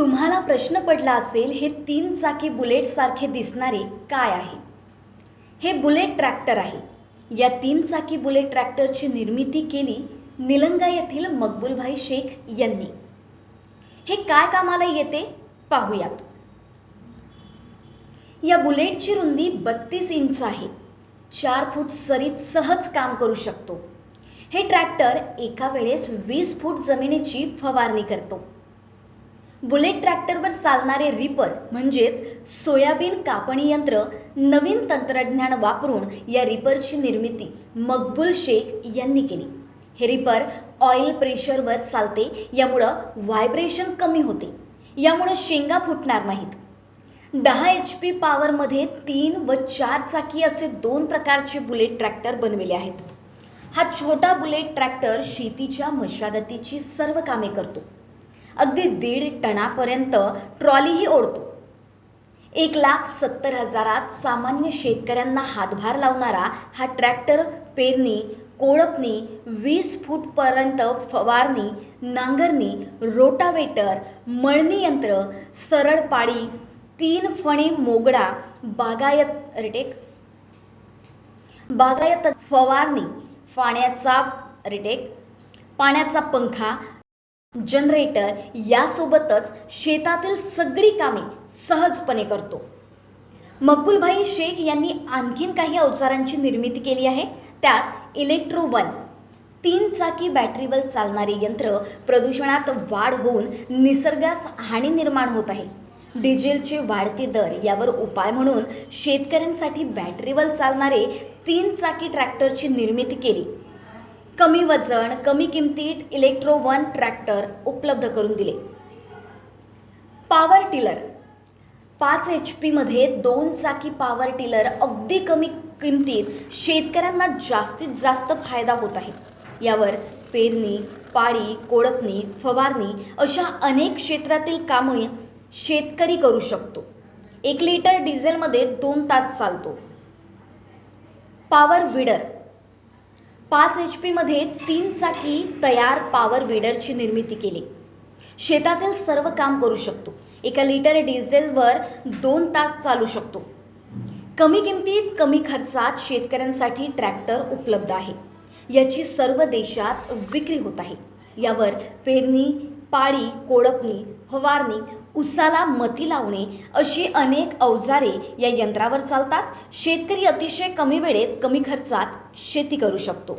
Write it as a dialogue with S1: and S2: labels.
S1: तुम्हाला प्रश्न पडला असेल, हे 3 चाकी बुलेट सारखे दिसणारे काय आहे? हे बुलेट ट्रॅक्टर आहे. या 3 चाकी बुलेट ट्रॅक्टरची निर्मिती केली निलंगा येथील मकबूलभाई शेख यांनी. हे काय कामाला येते पाहूयात. या बुलेटची रुंदी 32 इंच आहे. 4 फूट सरीत सहज काम करू शकतो. हे ट्रॅक्टर एका वेळेस 20 फूट जमिनीची फवारणी करतो. बुलेट ट्रॅक्टरवर चालणारे रिपर म्हणजेच सोयाबीन कापणी यंत्र नवीन तंत्रज्ञान वापरून या रिपरची निर्मिती मकबूल शेख यांनी केली. हे रिपर ऑइल प्रेशरवर चालते, यामुळं व्हायब्रेशन कमी होते, यामुळं शेंगा फुटणार नाहीत. 10 HP पॉवरमध्ये 3 व 4 चाकी असे 2 प्रकारचे बुलेट ट्रॅक्टर बनविले आहेत. हा छोटा बुलेट ट्रॅक्टर शेतीच्या मशागतीची सर्व कामे करतो. अगदी 1.5 टनापर्यंत ट्रॉलीही ओढतो. 1,70,000 सामान्य शेतकऱ्यांना हातभार लावणारा हा ट्रॅक्टर पेरणी, कोळपणी, 20 फूटपर्यंत फवारणी, नांगरणी, रोटावेटर, मळणी यंत्र, सरळ पाळी, 3 फणी मोगडा, बागायत फवारणी, पाण्याचा पंखा, जनरेटर यासोबतच शेतातील सगळी कामे सहजपणे करतो. मकबूलभाई शेख यांनी आणखीन काही अवजारांची निर्मिती केली आहे. त्यात इलेक्ट्रो-1 3 चाकी बॅटरीवर चालणारे यंत्र. प्रदूषणात वाढ होऊन निसर्गास हानी निर्माण होत आहे. डिझेलचे वाढते दर यावर उपाय म्हणून शेतकऱ्यांसाठी बॅटरीवर चालणारे 3 चाकी ट्रॅक्टरची निर्मिती केली. कमी वजन, कमी किमतीत इलेक्ट्रो-1 ट्रॅक्टर उपलब्ध करून दिले. पॉवर टिलर 5 HP मध्ये 2 चाकी पॉवर टिलर अगदी कमी किमतीत शेतकऱ्यांना जास्तीत जास्त फायदा होत आहे. यावर पेरणी, पाळी, कोळपणी, फवारणी अशा अनेक क्षेत्रातील कामे शेतकरी करू शकतो. 1 लिटर डिझेलमध्ये 2 तास चालतो. पॉवर विडर 5 HP मध्ये 3 चाकी तयार पॉवर विडरची निर्मिती केली. शेतातील सर्व काम करू शकतो. 1 लिटर डिझेलवर 2 तास चालू शकतो. कमी किमतीत कमी खर्चात शेतकऱ्यांसाठी ट्रॅक्टर उपलब्ध आहे. याची सर्व देशात विक्री होत आहे. यावर पेरणी, पाळी, कोळपणी, फवारणी, उसाला मती लावणे अशी अनेक अवजारे या यंत्रावर चालतात. शेतकरी अतिशय कमी वेळेत कमी खर्चात शेती करू शकतो.